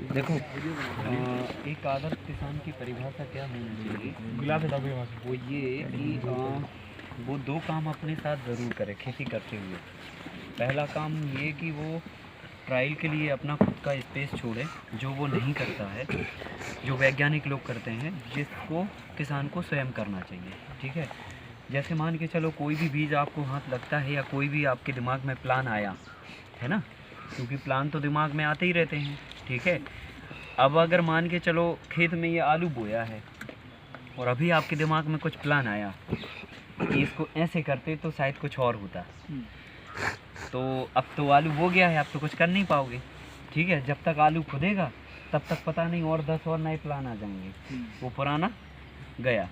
देखो एक आदर्श किसान की परिभाषा क्या होनी चाहिए, वो ये कि वो दो काम अपने साथ ज़रूर करे खेती करते हुए। पहला काम ये कि वो ट्रायल के लिए अपना खुद का स्पेस छोड़े, जो वो नहीं करता है, जो वैज्ञानिक लोग करते हैं, जिसको किसान को स्वयं करना चाहिए। ठीक है, जैसे मान के चलो कोई भी बीज आपको हाथ लगता है या कोई भी आपके दिमाग में प्लान आया है ना, क्योंकि प्लान तो दिमाग में आते ही रहते हैं। ठीक है, अब अगर मान के चलो खेत में ये आलू बोया है और अभी आपके दिमाग में कुछ प्लान आया कि इसको ऐसे करते तो शायद कुछ और होता, तो अब तो आलू बो गया है, अब तो कुछ कर नहीं पाओगे। ठीक है, जब तक आलू खुदेगा तब तक पता नहीं और 10 और नए प्लान आ जाएंगे, वो पुराना गया।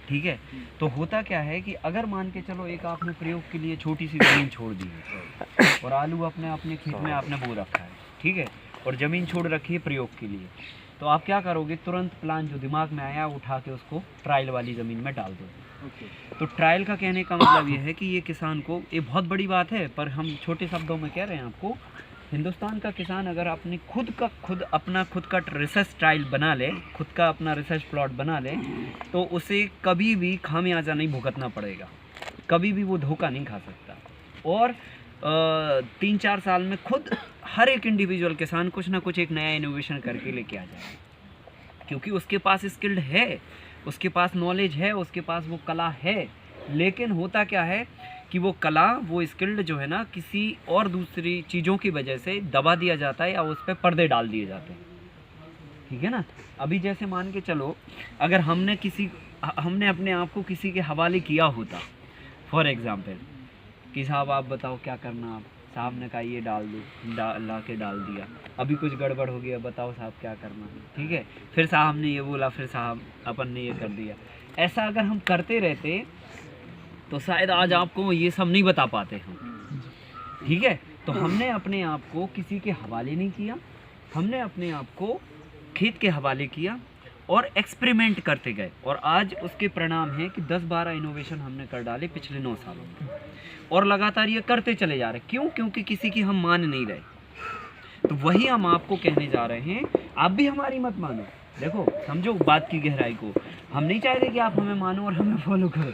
ठीक है, तो होता क्या है कि अगर मान के चलो एक आपने प्रयोग के लिए छोटी सी ज़मीन छोड़ दी है और आलू अपने अपने खेत में आपने बो रखा है, ठीक है, और ज़मीन छोड़ रखी है प्रयोग के लिए, तो आप क्या करोगे, तुरंत प्लान जो दिमाग में आया उठा के उसको ट्रायल वाली ज़मीन में डाल दो। तो ट्रायल का कहने का मतलब ये है कि ये किसान को, ये बहुत बड़ी बात है पर हम छोटे शब्दों में कह रहे हैं आपको, हिंदुस्तान का किसान अगर अपने खुद का रिसर्च ट्रायल बना ले, खुद का अपना रिसर्च प्लॉट बना ले, तो उसे कभी भी खामियाजा नहीं भुगतना पड़ेगा, कभी भी वो धोखा नहीं खा सकता। और 3-4 साल में खुद हर एक इंडिविजुअल किसान कुछ ना कुछ एक नया इनोवेशन करके लेके आ जाए, क्योंकि उसके पास स्किल्ड है, उसके पास नॉलेज है, उसके पास वो कला है। लेकिन होता क्या है कि वो कला, वो स्किल्ड जो है ना, किसी और दूसरी चीज़ों की वजह से दबा दिया जाता है या उस पर पर्दे डाल दिए जाते हैं। ठीक है ना, अभी जैसे मान के चलो अगर हमने अपने आप को किसी के हवाले किया होता, फॉर एग्ज़ाम्पल कि साहब आप बताओ क्या करना, आप साहब ने कहा ये डाल दो, ला के डाल दिया, अभी कुछ गड़बड़ हो गया, बताओ साहब क्या करना है। ठीक है, फिर साहब ने ये बोला, फिर साहब अपन ने ये कर दिया। ऐसा अगर हम करते रहते तो शायद आज आपको ये सब नहीं बता पाते हम। ठीक है, तो हमने अपने आप को किसी के हवाले नहीं किया, हमने अपने आप को खेत के हवाले किया और एक्सपेरिमेंट करते गए, और आज उसके परिणाम हैं कि 10-12 इनोवेशन हमने कर डाले पिछले 9 सालों में, और लगातार ये करते चले जा रहे। क्यों? क्योंकि किसी की हम मान नहीं रहे। तो वही हम आपको कहने जा रहे हैं, आप भी हमारी मत मानो। देखो, समझो बात की गहराई को, हम नहीं चाहते कि आप हमें मानो और हमें फॉलो करो,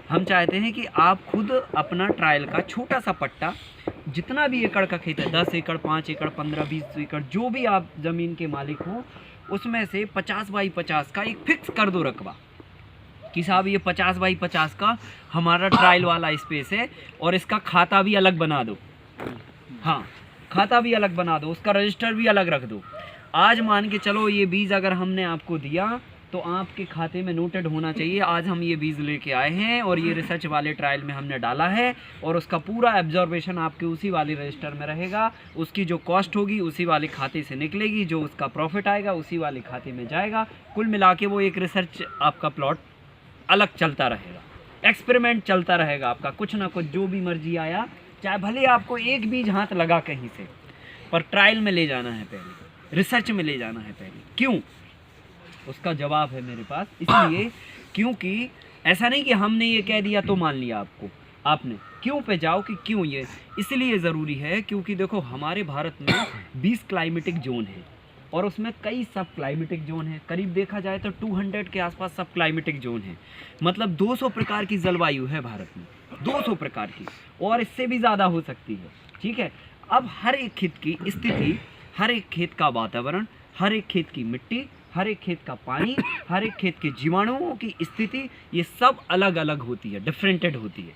हम चाहते हैं कि आप खुद अपना ट्रायल का छोटा सा पट्टा, जितना भी एकड़ का खेत है, 10 एकड़, 5 एकड़, 15-20 एकड़, जो भी आप ज़मीन के मालिक हो, उसमें से 50 बाई 50 का एक फिक्स कर दो रकबा कि साहब ये 50 बाई 50 का हमारा ट्रायल वाला स्पेस है, और इसका खाता भी अलग बना दो। हाँ, खाता भी अलग बना दो, उसका रजिस्टर भी अलग रख दो। आज मान के चलो ये बीज अगर हमने आपको दिया तो आपके खाते में नोटेड होना चाहिए, आज हम ये बीज लेके आए हैं और ये रिसर्च वाले ट्रायल में हमने डाला है, और उसका पूरा एब्जॉर्बेशन आपके उसी वाले रजिस्टर में रहेगा, उसकी जो कॉस्ट होगी उसी वाले खाते से निकलेगी, जो उसका प्रॉफिट आएगा उसी वाले खाते में जाएगा। कुल मिला के वो एक रिसर्च आपका प्लॉट अलग चलता रहेगा, एक्सपेरिमेंट चलता रहेगा आपका, कुछ ना कुछ जो भी मर्जी आया, चाहे भले आपको एक बीज हाथ लगा कहीं से, पर ट्रायल में ले जाना है पहले, रिसर्च में ले जाना है पहले। क्यों? उसका जवाब है मेरे पास, इसलिए क्योंकि ऐसा नहीं कि हमने ये कह दिया तो मान लिया आपने क्यों पे जाओ कि क्यों ये इसलिए ज़रूरी है क्योंकि देखो हमारे भारत में 20 क्लाइमेटिक जोन है और उसमें कई सब क्लाइमेटिक जोन है, करीब देखा जाए तो 200 के आसपास सब क्लाइमेटिक जोन है, मतलब 200 प्रकार की जलवायु है भारत में, 200 प्रकार की, और इससे भी ज़्यादा हो सकती है। ठीक है, अब हर एक खेत की स्थिति, हर एक खेत का वातावरण, हर एक खेत की मिट्टी, हर एक खेत का पानी, हर एक खेत के जीवाणुओं की स्थिति, ये सब अलग अलग होती है, डिफरेंटेड होती है।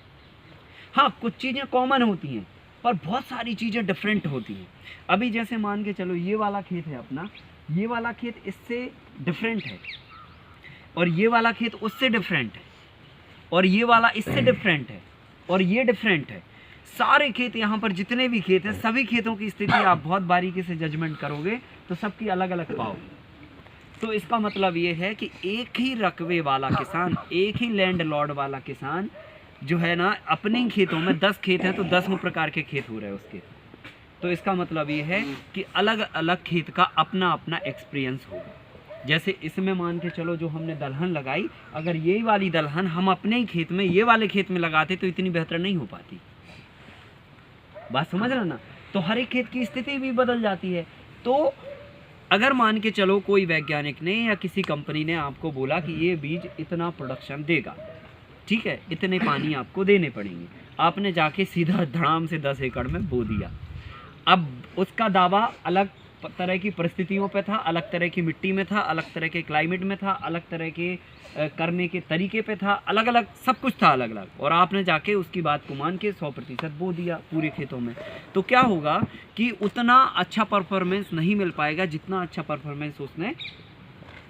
हाँ, कुछ चीज़ें कॉमन होती हैं पर बहुत सारी चीज़ें डिफरेंट होती हैं। अभी जैसे मान के चलो ये वाला खेत है अपना, ये वाला खेत इससे डिफरेंट है, और ये वाला खेत उससे डिफरेंट है, और ये वाला इससे डिफरेंट है, और ये डिफरेंट है। सारे खेत, यहाँ पर जितने भी खेत हैं, सभी खेतों की स्थिति आप बहुत बारीकी से जजमेंट करोगे तो सबकी अलग अलग पाओगे। तो इसका मतलब ये है कि एक ही रकबे वाला किसान, एक ही लैंड लॉर्ड वाला किसान जो है ना, अपने खेतों में 10 खेत हैं तो 10 प्रकार के खेत हो रहे हैं उसके। तो इसका मतलब ये है कि अलग अलग खेत का अपना अपना एक्सपीरियंस होगा। जैसे इसमें मान के चलो जो हमने दलहन लगाई, अगर यही वाली दलहन हम अपने ही खेत में, ये वाले खेत में लगाते तो इतनी बेहतर नहीं हो पाती। बात समझ रहे ना? तो हर एक खेत की स्थिति भी बदल जाती है। तो अगर मान के चलो कोई वैज्ञानिक ने या किसी कंपनी ने आपको बोला कि ये बीज इतना प्रोडक्शन देगा, ठीक है, इतने पानी आपको देने पड़ेंगे, आपने जाके सीधा धड़ाम से 10 एकड़ में बो दिया। अब उसका दावा अलग तरह की परिस्थितियों पे था, अलग तरह की मिट्टी में था, अलग तरह के क्लाइमेट में था, अलग तरह के करने के तरीके पे था, अलग अलग सब कुछ था अलग अलग, और आपने जाके उसकी बात को मान के 100% बो दिया पूरे खेतों में। तो क्या होगा कि उतना अच्छा परफॉर्मेंस नहीं मिल पाएगा जितना अच्छा परफॉर्मेंस उसने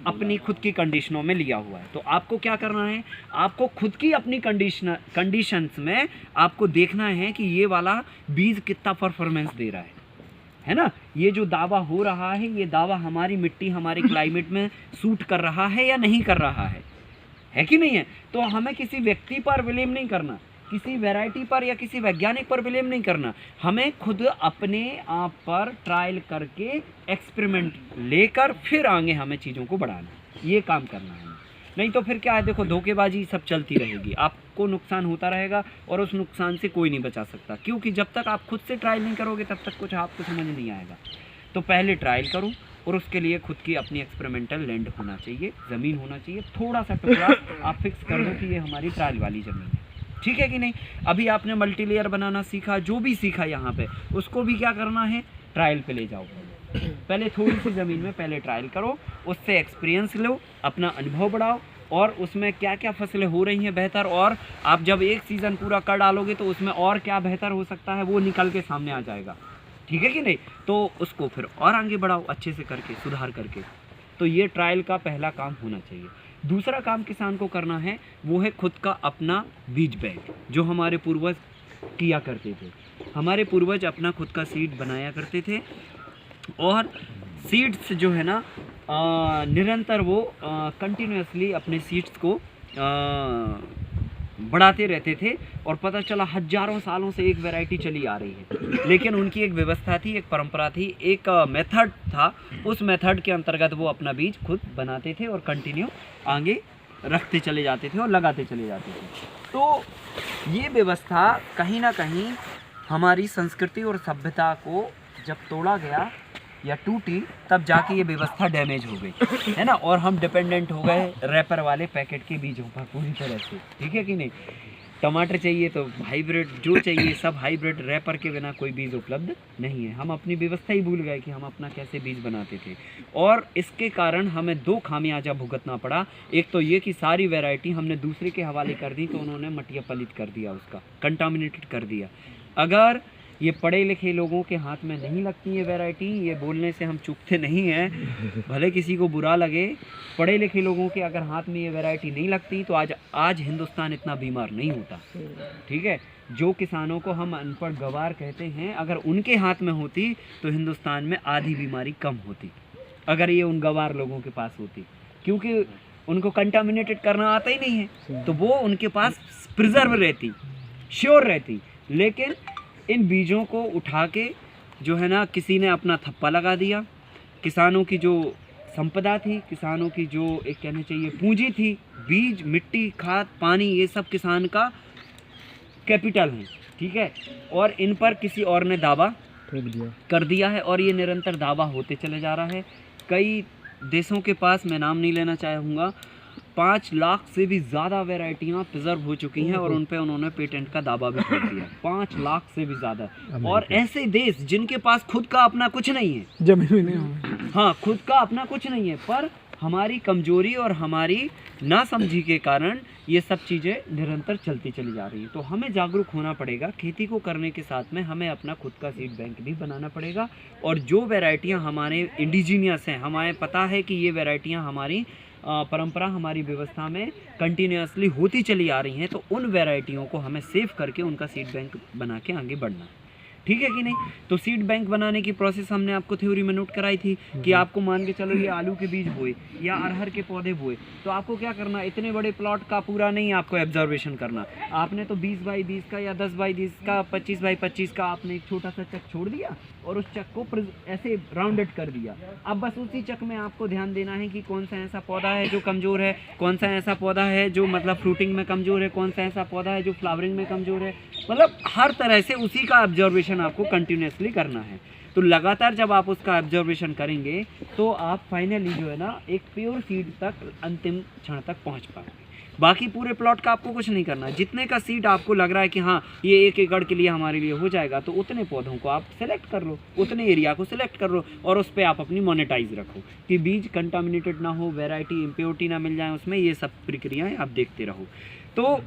अपनी खुद की कंडीशनों में लिया हुआ है। तो आपको क्या करना है, आपको खुद की अपनी कंडीशंस में आपको देखना है कि ये वाला बीज कितना परफॉर्मेंस दे रहा है ना। ये जो दावा हो रहा है, ये दावा हमारी मिट्टी हमारे क्लाइमेट में सूट कर रहा है या नहीं कर रहा है कि नहीं है। तो हमें किसी व्यक्ति पर ब्लेम नहीं करना, किसी वैरायटी पर या किसी वैज्ञानिक पर ब्लेम नहीं करना, हमें खुद अपने आप पर ट्रायल करके एक्सपेरिमेंट लेकर फिर आगे हमें चीज़ों को बढ़ाना, ये काम करना है। नहीं तो फिर क्या है, देखो धोखेबाजी सब चलती रहेगी, आपको नुकसान होता रहेगा और उस नुकसान से कोई नहीं बचा सकता, क्योंकि जब तक आप खुद से ट्रायल नहीं करोगे तब तक कुछ आपको समझ नहीं आएगा। तो पहले ट्रायल करो और उसके लिए खुद की अपनी एक्सपेरिमेंटल लैंड होना चाहिए, ज़मीन होना चाहिए, थोड़ा सा टुकड़ा आप फिक्स कर दो कि ये हमारी ट्रायल वाली ज़मीन है, ठीक है कि नहीं। अभी आपने मल्टी लेयर बनाना सीखा, जो भी सीखा यहाँ पे, उसको भी क्या करना है, ट्रायल पे ले जाओ। पहले थोड़ी सी ज़मीन में पहले ट्रायल करो, उससे एक्सपीरियंस लो, अपना अनुभव बढ़ाओ, और उसमें क्या क्या फसलें हो रही हैं बेहतर, और आप जब एक सीज़न पूरा कर डालोगे तो उसमें और क्या बेहतर हो सकता है वो निकल के सामने आ जाएगा, ठीक है कि नहीं। तो उसको फिर और आगे बढ़ाओ अच्छे से करके, सुधार करके। तो ये ट्रायल का पहला काम होना चाहिए। दूसरा काम किसान को करना है वो है खुद का अपना बीज बैंक, जो हमारे पूर्वज किया करते थे। हमारे पूर्वज अपना खुद का सीड बनाया करते थे, और सीड्स जो है ना निरंतर वो कंटिन्यूसली अपने सीड्स को बढ़ाते रहते थे, और पता चला हजारों सालों से एक वैरायटी चली आ रही है। लेकिन उनकी एक व्यवस्था थी, एक परंपरा थी, एक मेथड था, उस मेथड के अंतर्गत वो अपना बीज खुद बनाते थे और कंटिन्यू आगे रखते चले जाते थे और लगाते चले जाते थे। तो ये व्यवस्था कहीं ना कहीं हमारी संस्कृति और सभ्यता को जब तोड़ा गया या टूटी, तब जाके ये व्यवस्था डैमेज हो गई, है ना। और हम डिपेंडेंट हो गए रैपर वाले पैकेट के बीजों पर पूरी तरह से, ठीक है कि नहीं। टमाटर चाहिए तो हाइब्रिड, जो चाहिए सब हाइब्रिड, रैपर के बिना कोई बीज उपलब्ध नहीं है। हम अपनी व्यवस्था ही भूल गए कि हम अपना कैसे बीज बनाते थे, और इसके कारण हमें 2 खामियाजा भुगतना पड़ा। एक तो ये कि सारी वैरायटी हमने दूसरे के हवाले कर दी, तो उन्होंने मटिया पलित कर दिया, उसका कंटामिनेटेड कर दिया। अगर ये पढ़े लिखे लोगों के हाथ में नहीं लगती है वैरायटी, ये बोलने से हम चूकते नहीं हैं, भले किसी को बुरा लगे, पढ़े लिखे लोगों के अगर हाथ में ये वैरायटी नहीं लगती तो आज हिंदुस्तान इतना बीमार नहीं होता, ठीक है। जो किसानों को हम अनपढ़ गवार कहते हैं, अगर उनके हाथ में होती तो हिंदुस्तान में आधी बीमारी कम होती, अगर ये उन गवार लोगों के पास होती, क्योंकि उनको कंटामिनेटेड करना आता ही नहीं है, तो वो उनके पास प्रिजर्व रहती, श्योर रहती। लेकिन इन बीजों को उठा के जो है ना किसी ने अपना थप्पा लगा दिया। किसानों की जो संपदा थी, किसानों की जो एक कहना चाहिए पूंजी थी, बीज, मिट्टी, खाद, पानी, ये सब किसान का कैपिटल है, ठीक है। और इन पर किसी और ने दावा कर दिया है, और ये निरंतर दावा होते चले जा रहा है। कई देशों के पास, मैं नाम नहीं लेना चाहूँगा, 5 लाख से भी ज़्यादा वैरायटियाँ प्रिजर्व हो चुकी हैं, और उन पे उन्होंने पेटेंट का दावा भी कर दिया। 5 लाख से भी ज़्यादा। और ऐसे देश जिनके पास खुद का अपना कुछ नहीं है, जमीन भी नहीं, हाँ, खुद का अपना कुछ नहीं है, पर हमारी कमजोरी और हमारी नासमझी के कारण ये सब चीज़ें निरंतर चलती चली जा रही हैं। तो हमें जागरूक होना पड़ेगा। खेती को करने के साथ में हमें अपना खुद का सीड बैंक भी बनाना पड़ेगा, और जो वैरायटियाँ हमारे इंडिजीनियस हैं, हमें पता है कि ये वैरायटियाँ हमारी परंपरा, हमारी व्यवस्था में कंटिन्यूसली होती चली आ रही हैं, तो उन वैरायटियों को हमें सेव करके उनका सीड बैंक बना के आगे बढ़ना, ठीक है कि नहीं। तो सीड बैंक बनाने की प्रोसेस हमने आपको थ्योरी में नोट कराई थी कि आपको मान के चलो ये आलू के बीज बोए या अरहर के पौधे बोए, तो आपको क्या करना, इतने बड़े प्लॉट का पूरा नहीं आपको ऑब्जर्वेशन करना। आपने तो 20 बाई 20 का या 10 बाई 10 का, 25 बाई 25 का आपने एक छोटा सा चक छोड़ दिया, और उस चक को ऐसे राउंडेड कर दिया। अब बस उसी चक में आपको ध्यान देना है कि कौन सा ऐसा पौधा है जो कमज़ोर है, कौन सा ऐसा पौधा है जो मतलब फ्रूटिंग में कमज़ोर है, कौन सा ऐसा पौधा है जो फ्लावरिंग में कमज़ोर है। मतलब हर तरह से उसी का ऑब्जर्वेशन आपको कंटिन्यूसली करना है। तो लगातार जब आप उसका ऑब्जर्वेशन करेंगे तो आप फाइनली जो है ना एक प्योर सीड तक अंतिम क्षण तक पहुंच पाएंगे। बाकी पूरे प्लॉट का आपको कुछ नहीं करना। जितने का सीड आपको लग रहा है कि हाँ ये 1 एकड़ के लिए हमारे लिए हो जाएगा, तो उतने पौधों को आप सेलेक्ट कर लो, उतने एरिया को सिलेक्ट कर लो और उस पर आप अपनी मोनेटाइज रखो कि बीज कंटामिनेटेड ना हो, वैरायटी इम्प्योरिटी ना मिल जाए उसमें, ये सब प्रक्रियाएँ आप देखते रहो। तो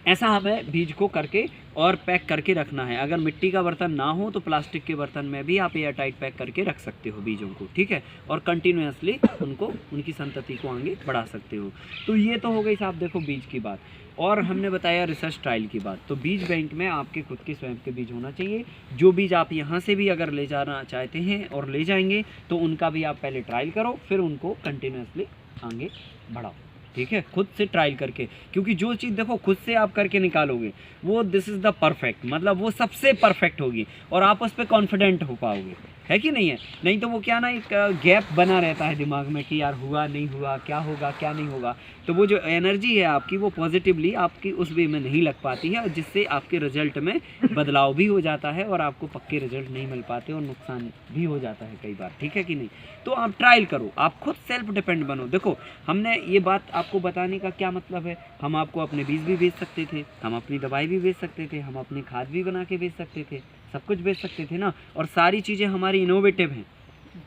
ऐसा हमें बीज को करके और पैक करके रखना है। अगर मिट्टी का बर्तन ना हो तो प्लास्टिक के बर्तन में भी आप एयर टाइट पैक करके रख सकते हो बीजों को, ठीक है, और कंटिन्यूसली उनको उनकी संतति को आगे बढ़ा सकते हो। तो ये तो हो गई साहब देखो बीज की बात। और हमने बताया रिसर्च ट्रायल की बात। तो बीज बैंक में आपके खुद के स्वयं के बीज होना चाहिए। जो बीज आप यहाँ से भी अगर ले जाना चाहते हैं और ले जाएंगे तो उनका भी आप पहले ट्रायल करो, फिर उनको कंटिन्यूसली आगे बढ़ाओ, ठीक है, खुद से ट्रायल करके। क्योंकि जो चीज़ देखो खुद से आप करके निकालोगे वो दिस इज़ द परफेक्ट, मतलब वो सबसे परफेक्ट होगी और आप उस पर कॉन्फिडेंट हो पाओगे, है कि नहीं है। नहीं तो वो क्या ना एक गैप बना रहता है दिमाग में कि यार हुआ नहीं हुआ, क्या होगा क्या नहीं होगा। तो वो जो एनर्जी है आपकी वो पॉजिटिवली आपकी उस वे में नहीं लग पाती है और जिससे आपके रिजल्ट में बदलाव भी हो जाता है और आपको पक्के रिजल्ट नहीं मिल पाते और नुकसान भी हो जाता है कई बार, ठीक है कि नहीं। तो आप ट्रायल करो, आप खुद सेल्फ डिपेंड बनो। देखो हमने ये बात आपको बताने का क्या मतलब है, हम आपको अपने बीज भी बेच सकते थे, हम अपनी दवाई भी बेच सकते थे, हम अपनी खाद भी बना के बेच सकते थे, सब कुछ बेच सकते थे ना। और सारी चीज़ें हमारी इनोवेटिव हैं,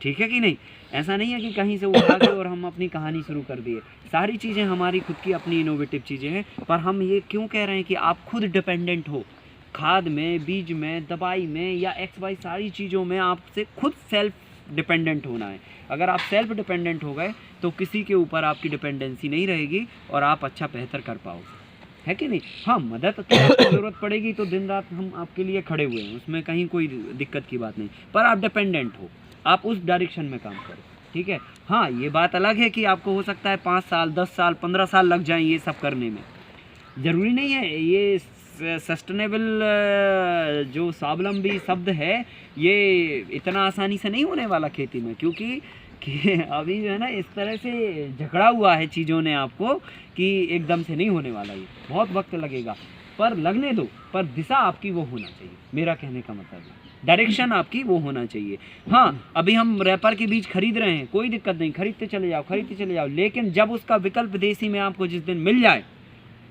ठीक है कि नहीं। ऐसा नहीं है कि कहीं से उठा के और हम अपनी कहानी शुरू कर दिए। सारी चीज़ें हमारी खुद की अपनी इनोवेटिव चीज़ें हैं। पर हम ये क्यों कह रहे हैं कि आप खुद डिपेंडेंट हो, खाद में, बीज में, दवाई में या XY सारी चीज़ों में आपसे खुद सेल्फ डिपेंडेंट होना है। अगर आप सेल्फ डिपेंडेंट हो गए तो किसी के ऊपर आपकी डिपेंडेंसी नहीं रहेगी और आप अच्छा बेहतर कर पाओगे, है कि नहीं। हाँ, मदद की ज़रूरत पड़ेगी तो दिन रात हम आपके लिए खड़े हुए हैं, उसमें कहीं कोई दिक्कत की बात नहीं। पर आप डिपेंडेंट हो, आप उस डायरेक्शन में काम करो, ठीक है। हाँ, ये बात अलग है कि आपको हो सकता है 5 साल 10 साल 15 साल लग जाएं ये सब करने में। ज़रूरी नहीं है ये सस्टेनेबल जो स्वावलंबी शब्द है ये इतना आसानी से नहीं होने वाला खेती में, क्योंकि कि अभी जो है ना इस तरह से झगड़ा हुआ है चीज़ों ने आपको कि एकदम से नहीं होने वाला, ये बहुत वक्त लगेगा। पर लगने दो, पर दिशा आपकी वो होना चाहिए, मेरा कहने का मतलब है डायरेक्शन आपकी वो होना चाहिए। हाँ, अभी हम रैपर के बीज खरीद रहे हैं, कोई दिक्कत नहीं, खरीदते चले जाओ खरीदते चले जाओ, लेकिन जब उसका विकल्प देसी में आपको जिस दिन मिल जाए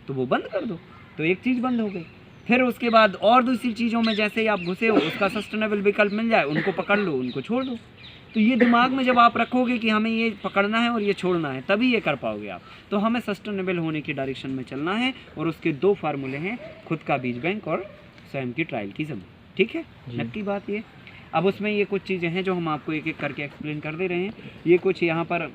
तो वो बंद कर दो, तो एक चीज़ बंद हो गई। फिर उसके बाद और दूसरी चीज़ों में जैसे ही आप घुसे हो उसका सस्टेनेबल विकल्प मिल जाए, उनको पकड़ लो, उनको छोड़ दो। तो ये दिमाग में जब आप रखोगे कि हमें ये पकड़ना है और ये छोड़ना है, तभी ये कर पाओगे आप। तो हमें सस्टेनेबल होने की डायरेक्शन में चलना है और उसके 2 फार्मूले हैं, खुद का बीज बैंक और स्वयं की ट्रायल की ज़मीन, ठीक है, नक्की बात ये। अब उसमें ये कुछ चीज़ें हैं जो हम आपको एक एक करके एक्सप्लेन कर दे रहे हैं। ये कुछ यहाँ पर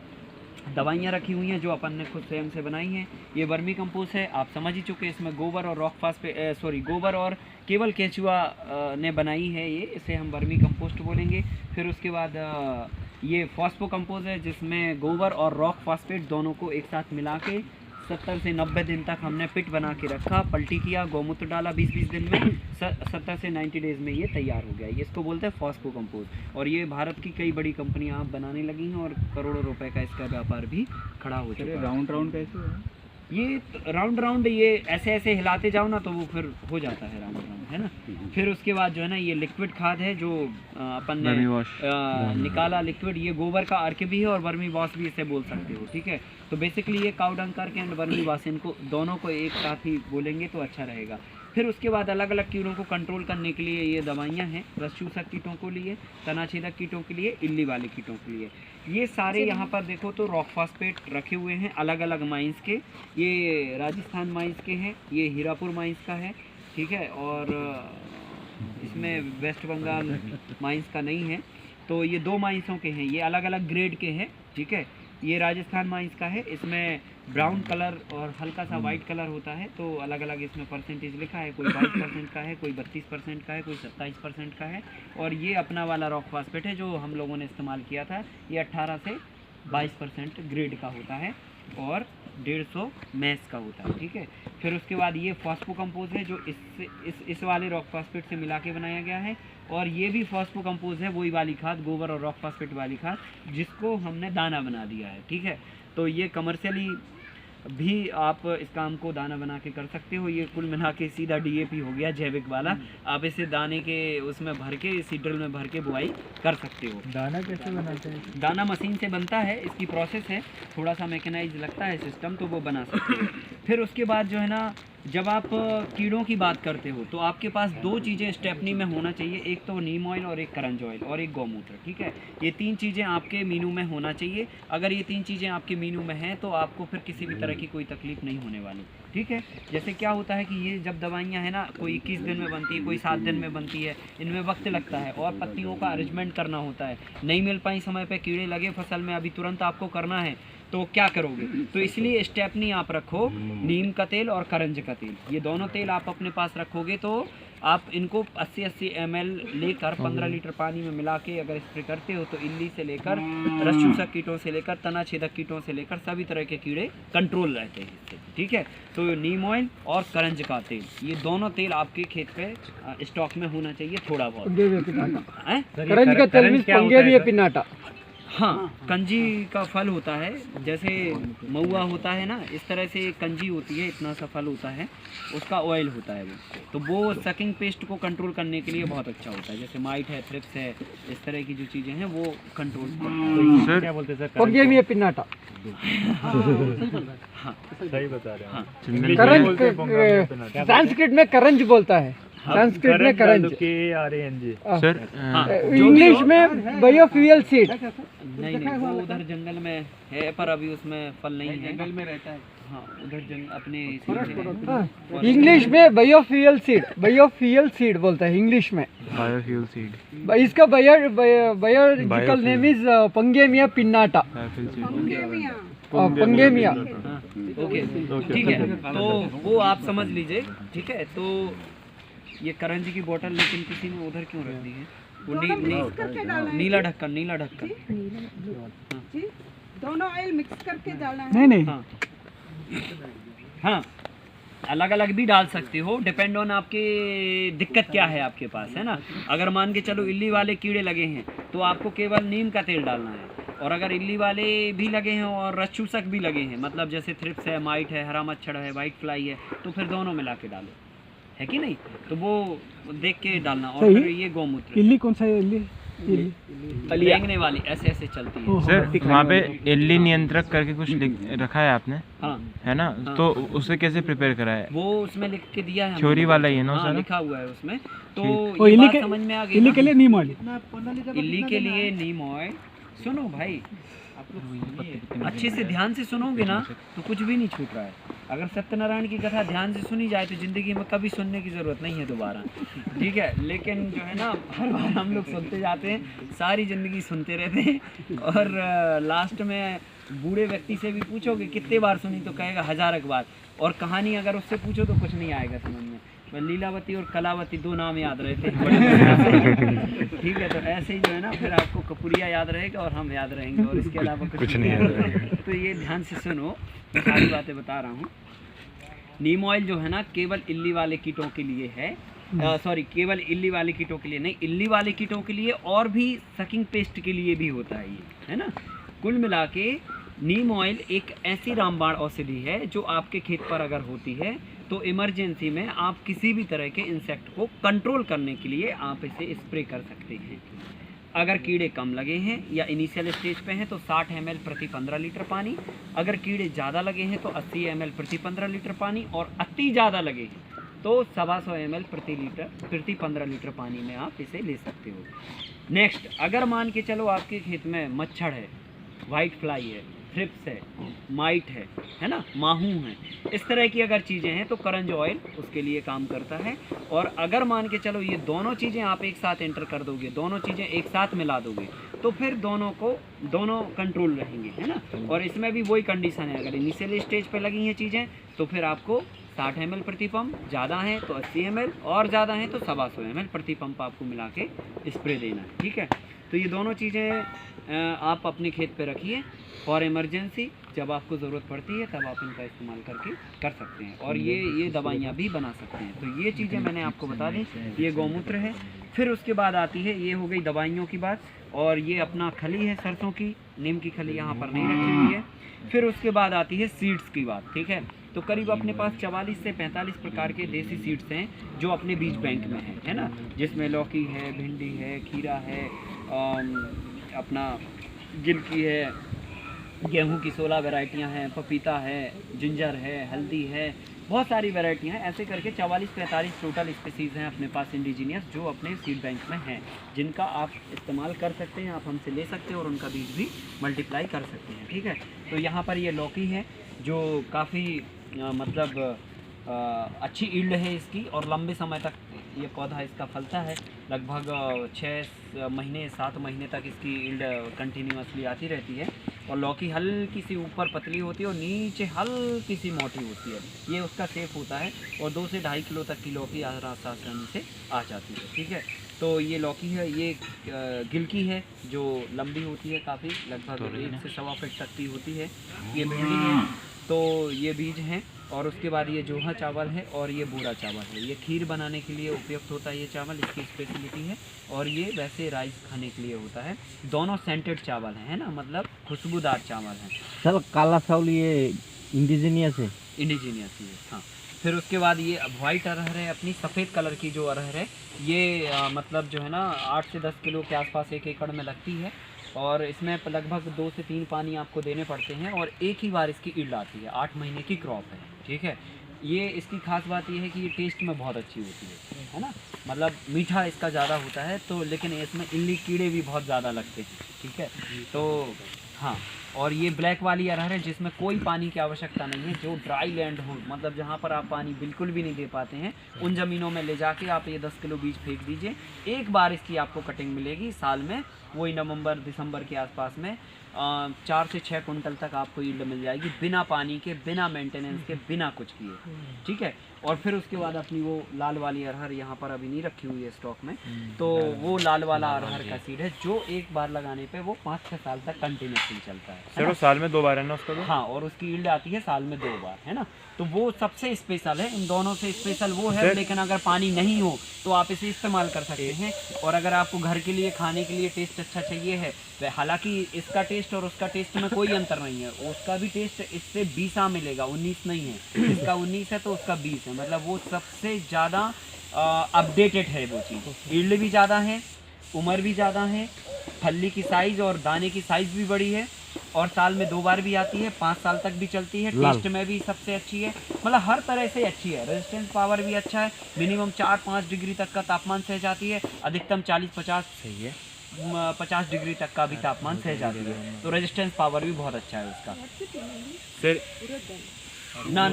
दवाइयाँ रखी हुई हैं जो अपन ने खुद स्वयं से बनाई हैं। ये वर्मी कंपोस्ट है, आप समझ ही चुके, इसमें गोबर और रॉक फास्फेट गोबर और केवल केचुआ ने बनाई है ये, इसे हम वर्मी कंपोस्ट बोलेंगे। फिर उसके बाद ये फॉस्फो कंपोस्ट है जिसमें गोबर और रॉक फास्फेट दोनों को एक साथ मिला के 70 से 90 दिन तक हमने पिट बना के रखा, पलटी किया, गौमूत्र डाला 20-20 दिन में, 70 से 90 डेज़ में ये तैयार हो गया। ये इसको बोलते हैं फॉस्फो कंपोस्ट और ये भारत की कई बड़ी कंपनियां आप बनाने लगी हैं और करोड़ों रुपए का इसका व्यापार भी खड़ा हो चुका है। राउंड कैसे है ये राउंड ये ऐसे ऐसे हिलाते जाओ ना तो वो फिर हो जाता है राउंड, है ना। फिर उसके बाद जो है ना ये लिक्विड खाद है जो अपन ने निकाला लिक्विड, ये गोबर का अर्क भी है और वर्मी वॉश भी इसे बोल सकते हो, ठीक है। तो बेसिकली ये काउ डंग अर्क एंड वर्मी वॉश, इनको दोनों को एक साथ ही बोलेंगे तो अच्छा रहेगा। फिर उसके बाद अलग अलग कीड़ों को कंट्रोल करने के लिए ये दवाइयाँ हैं, रस चूसक कीटों को लिए, तनाछेदक कीटों के लिए, इल्ली वाले कीटों के लिए। ये सारे यहाँ पर देखो तो रॉक फास्फेट रखे हुए हैं अलग अलग माइंस के। ये राजस्थान माइंस के हैं, ये हीरापुर माइंस का है, ठीक है, और इसमें वेस्ट बंगाल माइंस का नहीं है। तो ये 2 माइंसों के हैं, ये अलग अलग ग्रेड के हैं, ठीक है। ये राजस्थान माइंस का है, इसमें ब्राउन कलर और हल्का सा वाइट कलर होता है, तो अलग अलग इसमें परसेंटेज लिखा है, कोई 22% का है, कोई 32% का है, कोई 27% का है। और ये अपना वाला रॉक फास्फेट है जो हम लोगों ने इस्तेमाल किया था, ये 18 से 22% ग्रेड का होता है और 150 मैस का होता है, ठीक है। फिर उसके बाद ये फॉस्फो कंपोज है जो इस वाले रॉक फॉस्फेट से मिला के बनाया गया है, और ये भी फॉस्फो कंपोज है, वही वाली खाद, गोबर और रॉक फॉस्फेट वाली खाद, जिसको हमने दाना बना दिया है, ठीक है। तो ये कमर्शियली भी आप इस काम को दाना बना के कर सकते हो। ये कुल मिला के सीधा डीएपी हो गया, जैविक वाला। आप इसे दाने के उसमें भर के, सीड्रिल में भर के बुआई कर सकते हो। दाना कैसे बनाते हैं? दाना मशीन से बनता है, इसकी प्रोसेस है, थोड़ा सा मैकेनाइज लगता है सिस्टम, तो वो बना सकते हो। फिर उसके बाद जो है ना, जब आप कीड़ों की बात करते हो तो आपके पास 2 चीज़ें स्टेपनी में होना चाहिए, एक तो नीम ऑयल और एक करंज ऑयल और एक गौमूत्र, ठीक है। ये 3 चीज़ें आपके मीनू में होना चाहिए। अगर ये 3 चीज़ें आपके मीनू में हैं तो आपको फिर किसी भी तरह की कोई तकलीफ नहीं होने वाली, ठीक है। जैसे क्या होता है कि ये जब दवाइयाँ हैं ना, कोई 21 दिन में बनती है, कोई 7 दिन में बनती है, इनमें वक्त लगता है और पत्तियों का अरेंजमेंट करना होता है, नहीं मिल पाई समय पे, कीड़े लगे फसल में, अभी तुरंत आपको करना है, तो क्या करोगे? तो इसलिए स्टेपनी आप रखो, नीम का तेल और करंज का तेल, ये दोनों तेल आप अपने पास रखोगे तो आप इनको 80-80 ml लेकर 15 लीटर पानी में मिला के अगर स्प्रे करते हो तो इल्ली से लेकर रस चूसक कीटों से लेकर तना छेदक कीटों से लेकर सभी तरह के कीड़े कंट्रोल रहते हैं इससे, ठीक है। तो नीम ऑयल और करंज का तेल, ये दोनों तेल आपके खेत पे स्टॉक में होना चाहिए थोड़ा बहुत। करंज का तेल में पंगेरिया पिनाटा। हाँ, कंजी का फल होता है, जैसे महुआ होता है ना, इस तरह से कंजी होती है, इतना सा फल होता है, उसका ऑयल होता है वो। तो वो सकिंग पेस्ट को कंट्रोल करने के लिए बहुत अच्छा होता है, जैसे माइट है, थ्रिप्स है, इस तरह की जो चीज़ें हैं वो कंट्रोल। सर क्या बोलते हैं सर? पंगेरिया पिनाटा। हाँ सही बता रहे हैं। हाँ, करंज संस्कृत में करंज बोलता है, संस्कृत में करंज। सर इंग्लिश में बायोफ्यूल सीड। नहीं, वो उधर जंगल में है, पर अभी उसमें फल नहीं है, जंगल में रहता है। हाँ, उधर अपने इंग्लिश में बायोफ्यूल सीड, बायोफ्यूल सीड बोलता है इंग्लिश में। बायोफ्यूल सीड, इसका biological name is Pongamia pinnata. Pongamia, okay, ठीक है। तो वो आप समझ लीजिए, ठीक है। तो ये करंज की बोतल लेकिन किसी ने उधर क्यों रख दी है? वो नीला ढक्कन, नीला ढक्कन। दोनों ऑयल मिक्स करके डालना है। नहीं हाँ, हाँ, अलग अलग भी डाल सकते हो, डिपेंड ऑन आपके दिक्कत क्या है आपके पास, है ना। अगर मान के चलो इल्ली वाले कीड़े लगे हैं तो आपको केवल नीम का तेल डालना है, और अगर इल्ली वाले भी लगे हैं और रस चूसक भी लगे हैं, मतलब जैसे थ्रिप्स है, माइट है, हरा मच्छर है, वाइट फ्लाई है, तो फिर दोनों मिला के डालो, है कि नहीं। तो वो देख के डालना। और फिर ये गौमूत्र, इल्ली कौन सा है? इल्ली रेंगने वाली ऐसे ऐसे चलती है। सर वहाँ पे इल्ली नियंत्रक करके कुछ रखा है आपने, हाँ, है ना। तो उसे कैसे प्रिपेयर करा है? वो उसमें लिख के दिया है, थ्योरी वाला ही है ना? हाँ, लिखा हुआ है उसमें। तो ये ये बात बात समझ में आ गई। इल्ली के लिए नीम ऑयल, इल्ली के लिए नीम ऑयल। सुनो भाई, आप लोग सुनिए, अच्छे से ध्यान से सुनोगे ना तो कुछ भी नहीं छूट रहा है। अगर सत्यनारायण की कथा ध्यान से सुनी जाए तो ज़िंदगी में कभी सुनने की ज़रूरत नहीं है दोबारा, ठीक है। लेकिन जो है ना, हर बार हम लोग सुनते जाते हैं, सारी ज़िंदगी सुनते रहते हैं, और लास्ट में बूढ़े व्यक्ति से भी पूछोगे कितने बार सुनी तो कहेगा 1000 बार, और कहानी अगर उससे पूछो तो कुछ नहीं आएगा समझ में। लीलावती और कलावती 2 नाम याद रहते हैं, ठीक है। तो ऐसे ही जो है ना, फिर आपको कपूरिया याद रहेगा और हम याद रहेंगे, और इसके अलावा कुछ नहीं याद रहेगा। तो ये ध्यान से सुनो, मैं सारी बातें बता रहा हूँ। नीम ऑयल जो है ना, केवल इल्ली वाले कीटों के लिए है, सॉरी, केवल इल्ली वाले कीटों के लिए नहीं, इल्ली वाले कीटों के लिए और भी सकिंग पेस्ट के लिए भी होता है ये, है ना। कुल मिला के नीम ऑयल एक ऐसी रामबाण औषधि है जो आपके खेत पर अगर होती है तो इमरजेंसी में आप किसी भी तरह के इंसेक्ट को कंट्रोल करने के लिए आप इसे स्प्रे कर सकते हैं। अगर कीड़े कम लगे हैं या इनिशियल स्टेज पे हैं तो 60 ml प्रति 15 लीटर पानी, अगर कीड़े ज़्यादा लगे हैं तो 80 ml प्रति 15 लीटर पानी, और अति ज़्यादा लगे हैं तो 125 ml प्रति 15 लीटर पानी में आप इसे ले सकते हो। नेक्स्ट, अगर मान के चलो आपके खेत में मच्छर है, वाइट फ्लाई है, थ्रिप्स है, माइट है ना, माहू है, इस तरह की अगर चीज़ें हैं तो करंज ऑयल उसके लिए काम करता है। और अगर मान के चलो ये दोनों चीज़ें आप एक साथ एंटर कर दोगे, दोनों चीज़ें एक साथ मिला दोगे, तो फिर दोनों कंट्रोल रहेंगे, है ना। और इसमें भी वही कंडीशन है, अगर इनिशियल स्टेज पे लगी हैं चीज़ें तो फिर आपको 60 ml प्रति पंप, ज़्यादा है तो 80 ml, और ज़्यादा है तो 125 ml प्रति पंप आपको मिला के स्प्रे देना है, ठीक है। तो ये दोनों चीज़ें आप अपने खेत पे रखिए फॉर इमरजेंसी, जब आपको ज़रूरत पड़ती है तब आप इनका इस्तेमाल करके कर सकते हैं। और ये दवाइयाँ भी बना सकते हैं। तो ये चीज़ें मैंने आपको बता दी। ये गौमूत्र है। फिर उसके बाद आती है, ये हो गई दवाइयों की बात, और ये अपना खली है सरसों की, नीम की खली यहाँ पर नहीं रखी हुई है। फिर उसके बाद आती है सीड्स की बात, ठीक है। तो करीब अपने पास 44 से 45 प्रकार के देसी सीड्स हैं जो अपने बीज बैंक में हैं, है ना, जिसमें लौकी है, भिंडी है, खीरा है, अपना गिलकी है, गेहूं की 16 वैरायटियां हैं, पपीता है, जिंजर है, हल्दी है, बहुत सारी वैरायटियां हैं। ऐसे करके 44-45 टोटल स्पीसीज़ हैं अपने पास इंडिजीनियस, जो अपने सीड बैंक में हैं, जिनका आप इस्तेमाल कर सकते हैं, आप हमसे ले सकते हैं और उनका बीज भी मल्टीप्लाई कर सकते हैं, ठीक है। तो यहाँ पर ये लौकी है जो काफ़ी मतलब अच्छी ईल्ड है इसकी, और लंबे समय तक ये पौधा इसका फलता है। लगभग 6 महीने 7 महीने तक इसकी ईल्ड कंटिन्यूसली आती रहती है। और लौकी हल्की सी ऊपर पतली होती है और नीचे हल्की सी मोटी होती है। ये उसका सेफ होता है, और 2 से 2.5 किलो तक की लौकी आसानी से आ जाती है, ठीक है। तो ये लौकी है। ये गिलकी है जो लंबी होती है काफ़ी, लगभग 1 से 1.25 फीट तक की होती है। ये भिंडी है। तो ये बीज हैं। और उसके बाद ये जोहा चावल है, और ये बूरा चावल है। ये खीर बनाने के लिए उपयुक्त होता है ये चावल, इसकी स्पेशलिटी है। और ये वैसे राइस खाने के लिए होता है। दोनों सेंटेड चावल हैं, है ना, मतलब खुशबूदार चावल हैं। सर काला चावल ये इंडिजीनियस है? इंडिजीनियस ही है, हाँ। फिर उसके बाद ये वाइट अरहर है, अपनी सफ़ेद कलर की जो अरहर है, ये मतलब जो है ना 8 से 10 किलो के आसपास 1 एकड़ में लगती है। और इसमें लगभग 2 से 3 पानी आपको देने पड़ते हैं, और एक ही बार इसकी ईल्ड आती है। 8 महीने की क्रॉप है, ठीक है। ये इसकी खास बात ये है कि ये टेस्ट में बहुत अच्छी होती है ना, मतलब मीठा इसका ज़्यादा होता है। तो लेकिन इसमें इल्ली कीड़े भी बहुत ज़्यादा लगते हैं, ठीक है। तो हाँ, और ये ब्लैक वाली अरहर है जिसमें कोई पानी की आवश्यकता नहीं है, जो ड्राई लैंड हो, मतलब जहाँ पर आप पानी बिल्कुल भी नहीं दे पाते हैं, उन ज़मीनों में ले जाके आप ये 10 किलो बीज फेंक दीजिए। एक बार इसकी आपको कटिंग मिलेगी साल में, वही नवंबर दिसंबर के आसपास में। 4 से 6 कुंटल तक आपको यील्ड मिल जाएगी, बिना पानी के, बिना मेंटेनेंस के, बिना कुछ किए, ठीक है। और फिर उसके बाद अपनी वो लाल वाली अरहर यहाँ पर अभी नहीं रखी हुई है स्टॉक में, तो वो लाल वाला अरहर का सीड है जो एक बार लगाने पे वो 5-6 साल तक कंटिन्यूसली चलता है। सर वो साल में 2 बार है ना उसका? तो हाँ, और उसकी यील्ड आती है साल में 2 बार, है ना। तो वो सबसे स्पेशल है, इन दोनों से स्पेशल वो है। लेकिन अगर पानी नहीं हो तो आप इसे इस्तेमाल कर सकते हैं। और अगर आपको घर के लिए खाने के लिए टेस्ट अच्छा चाहिए है, हालांकि इसका टेस्ट और उसका टेस्ट में कोई अंतर नहीं है, उसका भी टेस्ट इससे 20 मिलेगा, 19 नहीं है। इसका 19 है तो उसका 20 है, मतलब वो सबसे ज़्यादा अपडेटेड है वो चीज़। यील्ड भी ज़्यादा है, उम्र भी ज़्यादा है, फली की साइज़ और दाने की साइज़ भी बड़ी है, और साल में 2 बार भी आती है, 5 साल तक भी चलती है। टेस्ट में भी सबसे अच्छी है, मतलब हर तरह से अच्छी है। रेजिस्टेंस पावर भी अच्छा है, मिनिमम 4-5 डिग्री तक का तापमान सह जाती है, अधिकतम 40-50 सही है 50 डिग्री तक का भी तापमान सह जाती है। तो रेजिस्टेंस पावर भी बहुत अच्छा है उसका। सर ना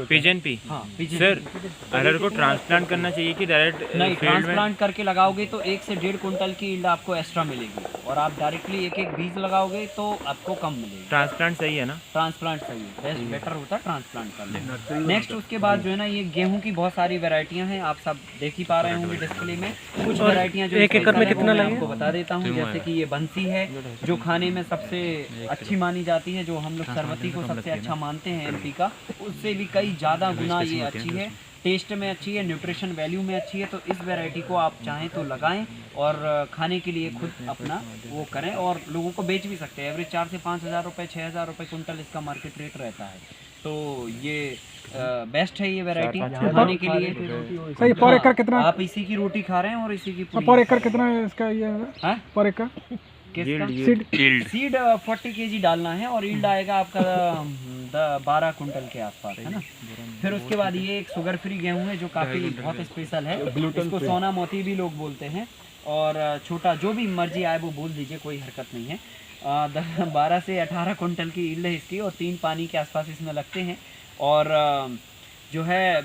पिजन पी। हाँ, सर अरहर को ट्रांसप्लांट करना चाहिए कि डायरेक्ट नहीं, ट्रांसप्लांट करके लगाओगे तो 1 से 1.5 कुंटल की यील्ड आपको एक्स्ट्रा मिलेगी, और आप डायरेक्टली एक बीज लगाओगे तो आपको कम मिलेगी। ट्रांसप्लांट सही है ना? ट्रांसप्लांट सही है, बेस्ट बेटर होता है ट्रांसप्लांट करना। नेक्स्ट उसके बाद जो है ना, ये गेहूं की बहुत सारी वैरायटियां हैं, आप सब देख ही पा रहे होंगे डिस्प्ले में। कुछ वैरायटियां जो 1 एकड़ में कितना लगेगा आपको बता देता हूँ। जैसे कि ये बंसी है जो खाने में सबसे अच्छी मानी जाती है, जो हम लोग सरबती को सबसे अच्छा मानते हैं एमपी का, उससे भी कई ज़्यादा गुना ये अच्छी है, टेस्ट में अच्छी है, न्यूट्रिशन वैल्यू में अच्छी है। तो इस वैरायटी को आप चाहें तो लगाएं और खाने के लिए खुद अपना वो करें, और लोगों को बेच भी सकते हैं। एवरेज 4 से 5 हज़ार रुपये, 6 हज़ार रुपये कुंटल इसका मार्केट रेट रहता है। तो ये बेस्ट है ये वैरायटी खाने के लिए। सही, पर एकड़ कितना? आप इसी की रोटी खा रहे हैं और इसी की पर एकड़ कितना है इसका ये? पर एकड़ सीड 40 kg डालना है, और यील्ड आएगा आपका 12 कुंटल के आसपास, है ना। फिर उसके बाद ये एक शुगर फ्री गेहूं है जो काफ़ी बहुत स्पेशल है, इसको सोना मोती भी लोग बोलते हैं, और छोटा जो भी मर्जी आए वो बोल दीजिए, कोई हरकत नहीं है। 12 से 18 कुंटल की यील्ड है इसकी, और 3 पानी के आसपास इसमें लगते हैं। और जो है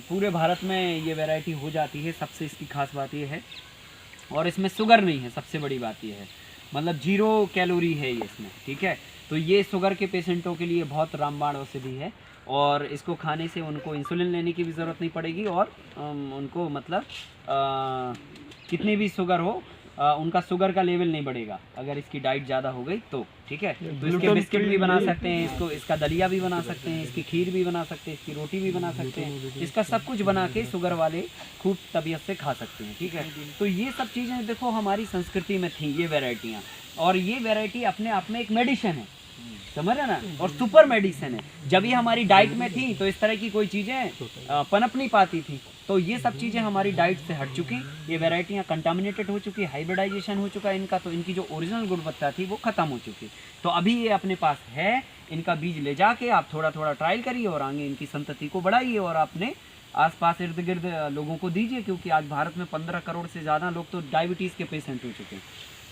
पूरे भारत में ये वैरायटी हो जाती है। सबसे इसकी खास बात ये है, और इसमें शुगर नहीं है, सबसे बड़ी बात ये है, मतलब 0 कैलोरी है ये इसमें, ठीक है। तो ये शुगर के पेशेंटों के लिए बहुत रामबाण औषधि है। और इसको खाने से उनको इंसुलिन लेने की भी ज़रूरत नहीं पड़ेगी और उनको मतलब कितनी भी शुगर हो उनका शुगर का लेवल नहीं बढ़ेगा अगर इसकी डाइट ज़्यादा हो गई तो। ठीक है, तो इसके बिस्किट भी बना सकते हैं, इसका दलिया भी बना सकते हैं, इसकी खीर भी बना सकते हैं, इसकी रोटी भी बना सकते हैं, इसका सब कुछ बना के शुगर वाले खूब तबीयत से खा सकते हैं। ठीक है, तो ये सब चीज़ें देखो हमारी संस्कृति में थी, ये वैरायटियाँ, और ये वैरायटी अपने आप में एक मेडिसिन है, समझ रहे ना, और सुपर मेडिसिन है। जब ये हमारी डाइट में थी तो इस तरह की कोई चीज़ें पनप नहीं पाती थी, तो ये सब चीज़ें हमारी डाइट से हट चुकी, ये वैरायटियाँ कंटामिनेटेड हो चुकी, हाइब्रिडाइजेशन हो चुका है इनका, तो इनकी जो ओरिजिनल गुणवत्ता थी वो ख़त्म हो चुकी। तो अभी ये अपने पास है, इनका बीज ले जाके आप थोड़ा थोड़ा ट्रायल करिए और आगे इनकी संतति को बढ़ाइए और अपने आसपास इर्द गिर्द लोगों को दीजिए, क्योंकि आज भारत में 15 करोड़ से ज़्यादा लोग तो डायबिटीज़ के पेशेंट हो चुके हैं।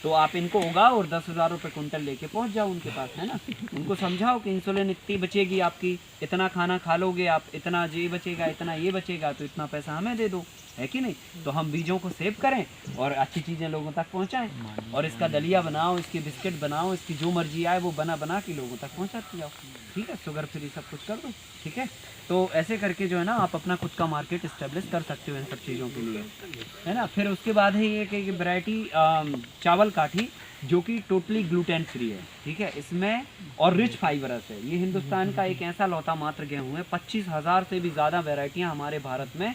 तो आप इनको उगाओ और 10,000 रुपये कुंटल लेके पहुंच जाओ उनके पास, है ना। उनको समझाओ कि इंसुलिन इतनी बचेगी आपकी, इतना खाना खा लोगे आप, इतना ये बचेगा, इतना ये बचेगा, तो इतना पैसा हमें दे दो, है कि नहीं। तो हम बीजों को सेव करें और अच्छी चीज़ें लोगों तक पहुंचाएं, और इसका दलिया बनाओ, इसकी बिस्किट बनाओ, इसकी जो मर्जी आए वो बना के लोगों तक पहुंचाते जाओ। ठीक है, शुगर फ्री सब कुछ कर दो। ठीक है, तो ऐसे करके जो है ना आप अपना खुद का मार्केट इस्टेब्लिश कर सकते हो इन सब चीज़ों के लिए, है ना। फिर उसके बाद है ये कि वैरायटी चावल काठी, जो कि टोटली ग्लूटेन फ्री है। ठीक है, इसमें और रिच फाइबरस है। ये हिंदुस्तान का एक ऐसा लौता मात्र गेहूँ है, 25,000 से भी ज़्यादा वैरायटियाँ हमारे भारत में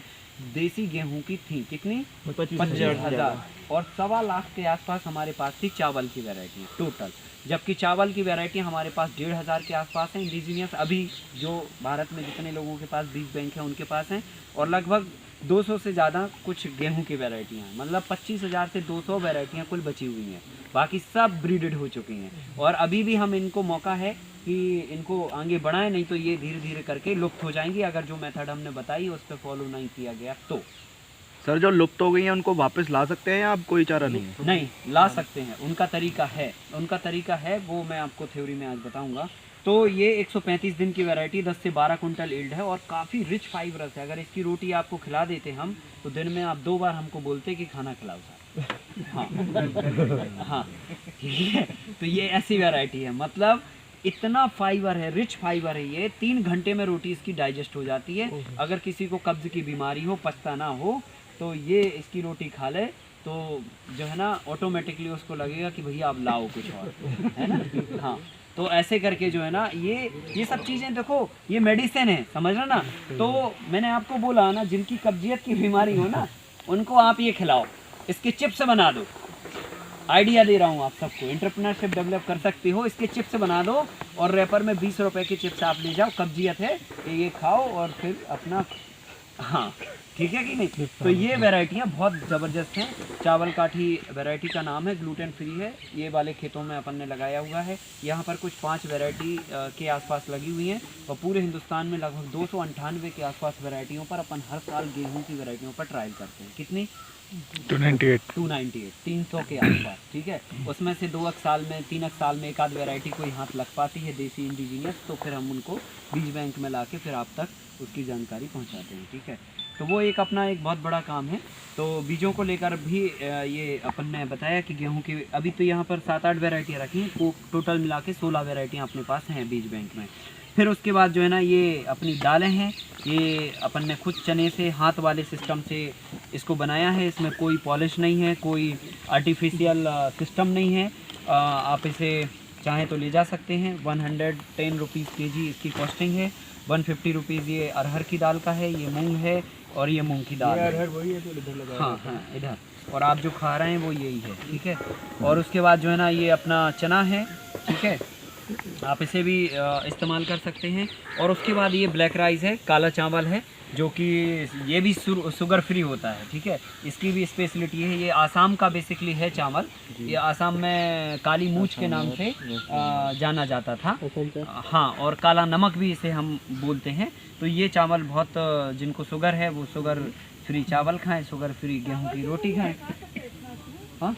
देसी गेहूं की थी। कितनी? 25,000, और 1.25 लाख के आसपास हमारे पास थी चावल की वैरायटी टोटल, जबकि चावल की वैरायटी हमारे पास 1,500 के आसपास है इंडिजीनियस, अभी जो भारत में जितने लोगों के पास बीज बैंक है उनके पास हैं, और लगभग 200 से ज़्यादा कुछ गेहूं की वैरायटियाँ हैं, मतलब 25,000 से 200 वैरायटियाँ कुल बची हुई हैं, बाकी सब ब्रीडेड हो चुकी हैं। और अभी भी हम इनको मौका है कि इनको आगे बढ़ाएं, नहीं तो ये धीरे धीरे करके लुप्त हो जाएंगी अगर जो मेथड हमने बताई उस पर फॉलो नहीं किया गया तो। सर, जो लुप्त हो गई हैं उनको वापस ला सकते हैं या अब कोई चारा नहीं है? नहीं, ला सकते हैं, उनका तरीका है, वो मैं आपको थ्योरी में आज बताऊंगा। तो ये 135 दिन की वैरायटी 10 से 12 कुंटल ईल्ड है और काफ़ी रिच फाइबरस है। अगर इसकी रोटी आपको खिला देते हम तो दिन में आप 2 बार हमको बोलते कि खाना खिलाओ सर। हाँ, ठीक है, तो ये ऐसी वैरायटी है, मतलब इतना फाइबर है, रिच फाइबर है ये, 3 घंटे में रोटी इसकी डाइजेस्ट हो जाती है। अगर किसी को कब्ज की बीमारी हो, पचता ना हो, तो ये इसकी रोटी खा ले तो जो है ना ऑटोमेटिकली उसको लगेगा कि भैया आप लाओ कुछ और, है ना। हाँ, तो ऐसे करके जो है ना ये सब चीज़ें देखो ये मेडिसिन है, समझ रहे ना। तो मैंने आपको बोला ना, जिनकी कब्जियत की बीमारी हो ना उनको आप ये खिलाओ, इसके चिप्स बना दो। आइडिया दे रहा हूँ आप सबको, एंटरप्रेन्योरशिप डेवलप कर सकते हो। इसके चिप्स बना दो और रैपर में 20 रुपए के चिप्स आप ले जाओ, कब्जियत है ये खाओ और फिर अपना, हाँ ठीक है कि नहीं। तो ये वैरायटियाँ बहुत ज़बरदस्त हैं। चावल काठी वैरायटी का नाम है, ग्लूटेन फ्री है, ये वाले खेतों में अपन ने लगाया हुआ है। यहाँ पर कुछ 5 वैरायटी के आसपास लगी हुई हैं और पूरे हिंदुस्तान में लगभग 298 के आसपास वैरायटियों पर अपन हर साल गेहूं की वैरायटियों पर ट्रायल करते हैं। कितनी? 298, 300 के आसपास। ठीक है, उसमें से 2 साल में 3 साल में एक आध वैरायटी कोई हाथ लग पाती है देसी इंडिजीनियस, तो फिर हम उनको बीज बैंक में ला के फिर आप तक उसकी जानकारी पहुंचाते हैं। ठीक है, तो वो एक अपना एक बहुत बड़ा काम है। तो बीजों को लेकर भी ये अपन ने बताया कि गेहूं की अभी तो यहाँ पर 7-8 वैरायटियाँ रखी हैं, टोटल मिला के 16 वैरायटियाँ अपने पास हैं बीज बैंक में। फिर उसके बाद जो है ना ये अपनी दालें हैं, ये अपन ने खुद चने से हाथ वाले सिस्टम से इसको बनाया है। इसमें कोई पॉलिश नहीं है, कोई आर्टिफिशियल सिस्टम नहीं है। आप इसे चाहें तो ले जा सकते हैं। 110 रुपीज़ kg इसकी कॉस्टिंग है। 150 रुपीज़ ये अरहर की दाल का है, ये मूंग है और ये मूंग की दाल है। वही है जो इधर लगा। हाँ, इधर, और आप जो खा रहे हैं वो यही है। ठीक है, और उसके बाद जो है ना ये अपना चना है। ठीक है, आप इसे भी इस्तेमाल कर सकते हैं। और उसके बाद ये ब्लैक राइस है, काला चावल है, जो कि ये भी शुगर फ्री होता है। ठीक है, इसकी भी स्पेशलिटी है। ये आसाम का बेसिकली है चावल, ये आसाम में काली मूछ के नाम से जाना जाता था। हाँ, और काला नमक भी इसे हम बोलते हैं। तो ये चावल बहुत, जिनको शुगर है वो शुगर फ्री चावल खाएं, शुगर फ्री गेहूं की रोटी खाएं। हाँ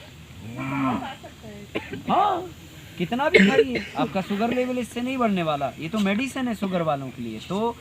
हाँ, कितना भी खाइए, आपका शुगर लेवल इससे नहीं बढ़ने वाला। ये तो मेडिसिन है शुगर वालों के लिए। तो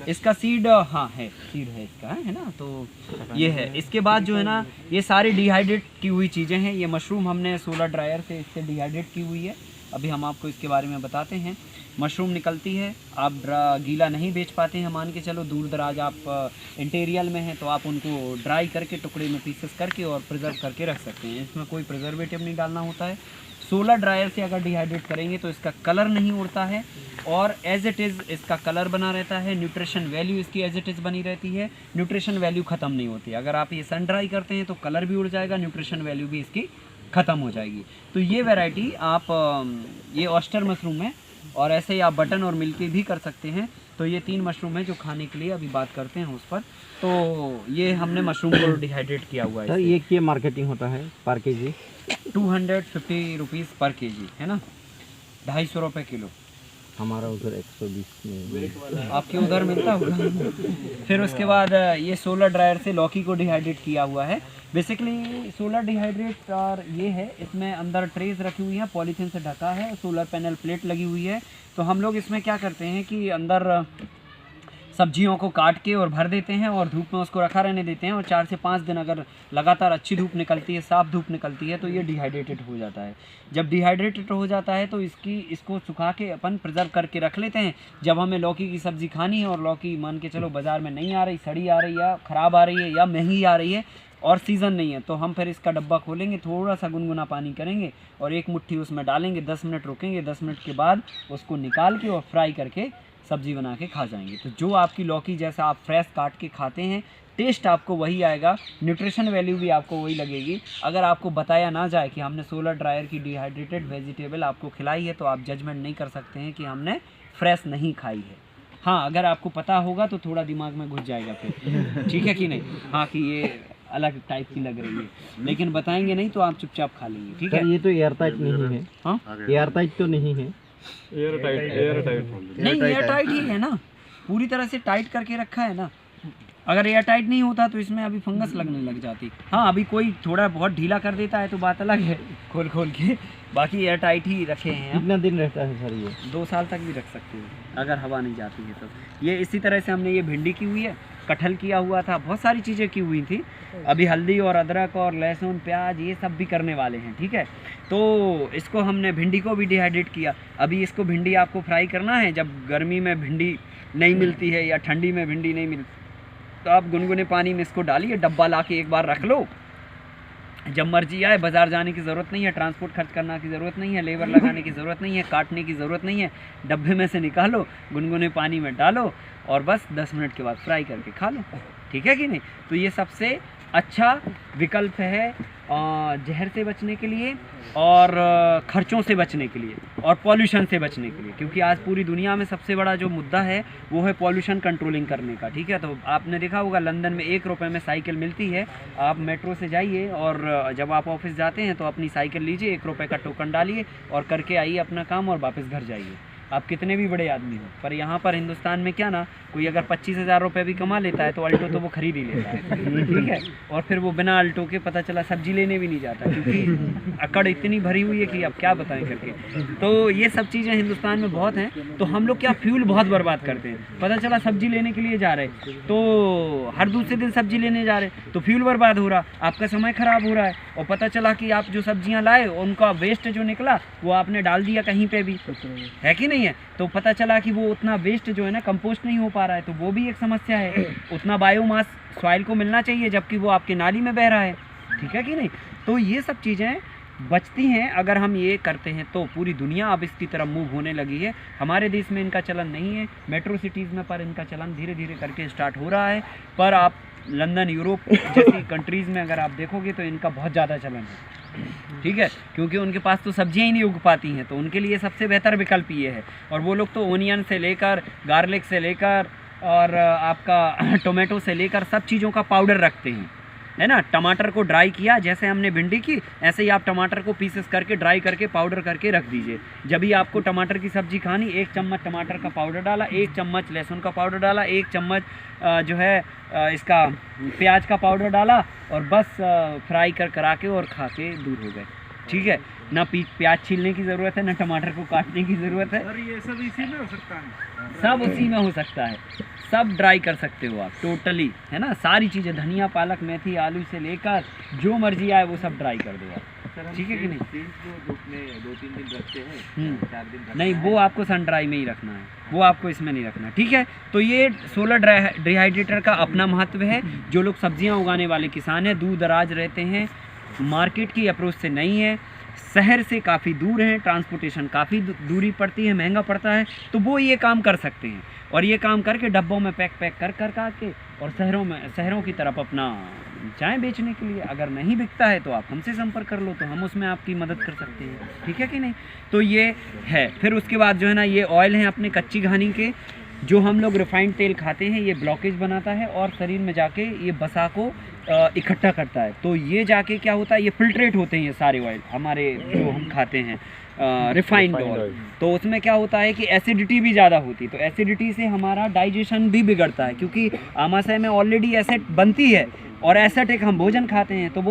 इसका सीड, हाँ है, सीड है इसका, है ना। तो ये है। इसके बाद जो है ना ये सारी डिहाइड्रेट की हुई चीज़ें हैं। ये मशरूम हमने सोलर ड्रायर से इससे डिहाइड्रेट की हुई है, अभी हम आपको इसके बारे में बताते हैं। मशरूम निकलती है। आप गीला नहीं बेच पाते हैं, मान के चलो दूर दराज आप इंटीरियल में हैं, तो आप उनको ड्राई करके टुकड़े में पीसेस करके और प्रिजर्व करके रख सकते हैं। इसमें कोई प्रिजर्वेटिव नहीं डालना होता है। सोलर ड्रायर से अगर डिहाइड्रेट करेंगे तो इसका कलर नहीं उड़ता है और एज इट इज़ इसका कलर बना रहता है। न्यूट्रिशन वैल्यू इसकी एज इट इज़ बनी रहती है, न्यूट्रिशन वैल्यू ख़त्म नहीं होती। अगर आप ये सन ड्राई करते हैं तो कलर भी उड़ जाएगा, न्यूट्रिशन वैल्यू भी इसकी ख़त्म हो जाएगी। तो ये वैरायटी आप ये ऑयस्टर मशरूम है और ऐसे ही आप बटन और मिल्की भी कर सकते हैं। तो ये 3 मशरूम है जो खाने के लिए अभी बात करते हैं उस पर। तो ये हमने मशरूम को डिहाइड्रेट किया हुआ है। सर ये क्या मार्केटिंग होता है पर केजी? 250 रुपीज़ पर केजी है ना, 250 रुपये किलो। हमारा उधर 120 में। आपके उधर मिलता होगा। फिर उसके बाद ये सोलर ड्रायर से लौकी को डिहाइड्रेट किया हुआ है। बेसिकली सोलर डिहाइड्रेट और ये है, इसमें अंदर ट्रेज रखी हुई है, पॉलीथीन से ढका है, सोलर पैनल प्लेट लगी हुई है। तो हम लोग इसमें क्या करते हैं कि अंदर सब्जियों को काट के और भर देते हैं और धूप में उसको रखा रहने देते हैं और 4 से 5 दिन अगर लगातार अच्छी धूप निकलती है, साफ़ धूप निकलती है, तो ये डिहाइड्रेटेड हो जाता है। जब डिहाइड्रेटेड हो जाता है तो इसको सुखा के अपन प्रिजर्व करके रख लेते हैं। जब हमें लौकी की सब्ज़ी खानी है और लौकी मान के चलो बाज़ार में नहीं आ रही, सड़ी आ रही या ख़राब आ रही है या महंगी आ रही है और सीज़न नहीं है, तो हम फिर इसका डब्बा खोलेंगे, थोड़ा सा गुनगुना पानी करेंगे और 1 मुट्ठी उसमें डालेंगे, 10 मिनट रुकेंगे, 10 मिनट के बाद उसको निकाल के और फ्राई करके सब्ज़ी बना के खा जाएंगे। तो जो आपकी लौकी जैसा आप फ्रेश काट के खाते हैं, टेस्ट आपको वही आएगा, न्यूट्रिशन वैल्यू भी आपको वही लगेगी। अगर आपको बताया ना जाए कि हमने सोलर ड्रायर की डिहाइड्रेटेड वेजिटेबल आपको खिलाई है, तो आप जजमेंट नहीं कर सकते हैं कि हमने फ्रेश नहीं खाई है। हाँ, अगर आपको पता होगा तो थोड़ा दिमाग में घुस जाएगा फिर, ठीक है कि नहीं? हाँ, कि ये अलग टाइप की लग रही है, लेकिन बताएंगे नहीं तो आप चुपचाप खा लेंगे, ठीक है? ये तो एयर टाइट नहीं है। हाँ, एयर टाइट तो नहीं है। एयर टाइट नहीं, एयर टाइट ही है ना, पूरी तरह से टाइट करके रखा है ना। अगर एयर टाइट नहीं होता तो इसमें अभी फंगस लगने लग जाती। हाँ, अभी कोई थोड़ा बहुत ढीला कर देता है तो बात अलग है, खोल खोल के, बाकी एयर टाइट ही रखे हैं हम। कितना दिन रहता है सर ये? 2 साल तक भी रख सकते हो अगर हवा नहीं जाती है तो। ये इसी तरह से हमने ये भिंडी की हुई है, कटहल किया हुआ था, बहुत सारी चीज़ें की हुई थी। अभी हल्दी और अदरक और लहसुन प्याज ये सब भी करने वाले हैं, ठीक है? तो इसको हमने भिंडी को भी डिहाइड्रेट किया। अभी इसको भिंडी आपको फ्राई करना है। जब गर्मी में भिंडी नहीं मिलती है या ठंडी में भिंडी नहीं मिलती, तो आप गुनगुने पानी में इसको डालिए, डब्बा ला के एक बार रख लो, जब मर्जी आए, बाज़ार जाने की ज़रूरत नहीं है, ट्रांसपोर्ट खर्च करने की ज़रूरत नहीं है, लेबर लगाने की ज़रूरत नहीं है, काटने की ज़रूरत नहीं है। डब्बे में से निकालो, गुनगुने पानी में डालो और बस 10 मिनट के बाद फ्राई करके खा लो, ठीक है कि नहीं? तो ये सबसे अच्छा विकल्प है जहर से बचने के लिए और खर्चों से बचने के लिए और पॉल्यूशन से बचने के लिए, क्योंकि आज पूरी दुनिया में सबसे बड़ा जो मुद्दा है वो है पॉल्यूशन कंट्रोलिंग करने का, ठीक है? तो आपने देखा होगा लंदन में 1 रुपये में साइकिल मिलती है। आप मेट्रो से जाइए और जब आप ऑफिस जाते हैं तो अपनी साइकिल लीजिए, 1 रुपये का टोकन डालिए और करके आइए अपना काम और वापस घर जाइए। आप कितने भी बड़े आदमी हो, पर यहाँ पर हिंदुस्तान में क्या ना, कोई अगर 25,000 रुपये भी कमा लेता है तो अल्टो तो वो खरीद ही लेता है, ठीक है? और फिर वो बिना अल्टो के पता चला सब्जी लेने भी नहीं जाता, क्योंकि अकड़ इतनी भरी हुई है कि अब क्या बताएं करके। तो ये सब चीज़ें हिंदुस्तान में बहुत हैं। तो हम लोग क्या फ्यूल बहुत बर्बाद करते हैं। पता चला सब्जी लेने के लिए जा रहे तो हर दूसरे दिन सब्जी लेने जा रहे तो फ्यूल बर्बाद हो रहा, आपका समय ख़राब हो रहा है। और पता चला कि आप जो सब्जियाँ लाए उनका वेस्ट जो निकला वो आपने डाल दिया कहीं पे भी, है कि नहीं है? तो पता चला कि वो उतना वेस्ट जो है ना कंपोस्ट नहीं हो पा रहा है, तो वो भी एक समस्या है। उतना बायोमास सॉइल को मिलना चाहिए जबकि वो आपके नाली में बह रहा है, ठीक है कि नहीं? तो ये सब चीज़ें बचती हैं अगर हम ये करते हैं। तो पूरी दुनिया अब इसकी तरफ मूव होने लगी है। हमारे देश में इनका चलन नहीं है, मेट्रो सिटीज़ में, पर इनका चलन धीरे धीरे करके स्टार्ट हो रहा है। पर आप लंदन, यूरोप जैसी कंट्रीज़ में अगर आप देखोगे तो इनका बहुत ज़्यादा चलन है, ठीक है? क्योंकि उनके पास तो सब्जियां ही नहीं उग पाती हैं, तो उनके लिए सबसे बेहतर विकल्प ये है। और वो लोग तो ओनियन से लेकर गार्लिक से लेकर और आपका टोमेटो से लेकर सब चीज़ों का पाउडर रखते हैं, है ना? टमाटर को ड्राई किया, जैसे हमने भिंडी की, ऐसे ही आप टमाटर को पीसेस करके ड्राई करके पाउडर करके रख दीजिए। जब भी आपको टमाटर की सब्ज़ी खानी, 1 चम्मच टमाटर का पाउडर डाला, 1 चम्मच लहसुन का पाउडर डाला, 1 चम्मच जो है इसका प्याज का पाउडर डाला और बस फ्राई करा के और खा के दूर हो गए, ठीक है? ना प्याज छीलने की ज़रूरत है, ना टमाटर को काटने की ज़रूरत है। और ये सब इसी में हो सकता है, सब उसी में हो सकता है, सब ड्राई कर सकते हो आप टोटली, है ना? सारी चीज़ें, धनिया, पालक, मेथी, आलू से लेकर जो मर्जी आए वो सब ड्राई कर दो आप। ठीक है कि नहीं? नहीं, वो आपको सन ड्राई में ही रखना है, वो आपको इसमें नहीं रखना, ठीक है। तो ये सोलर डिहाइड्रेटर का अपना महत्व है। जो लोग सब्जियां उगाने वाले किसान हैं, दूर दराज रहते हैं, मार्केट की अप्रोच से नहीं है, शहर से काफ़ी दूर हैं, ट्रांसपोर्टेशन काफ़ी दूरी पड़ती है, महंगा पड़ता है, तो वो ये काम कर सकते हैं। और ये काम करके डब्बों में पैक कर के और शहरों की तरफ अपना चाय बेचने के लिए, अगर नहीं बिकता है तो आप हमसे संपर्क कर लो, तो हम उसमें आपकी मदद कर सकते हैं, ठीक है कि नहीं? तो ये है। फिर उसके बाद जो है ना, ये ऑयल हैं अपने कच्ची घानी के, जो हम लोग रिफाइंड तेल खाते हैं, ये ब्लॉकेज बनाता है और शरीर में जाके ये वसा को इकट्ठा करता है। तो ये जाके क्या होता है, ये फिल्ट्रेट होते हैं ये सारे ऑयल हमारे जो हम खाते हैं रिफाइंड ऑयल। तो उसमें क्या होता है कि एसिडिटी भी ज़्यादा होती है, तो एसिडिटी से हमारा डाइजेशन भी बिगड़ता है, क्योंकि आमाशय में ऑलरेडी एसिड बनती है और एसिडिक हम भोजन खाते हैं, तो वो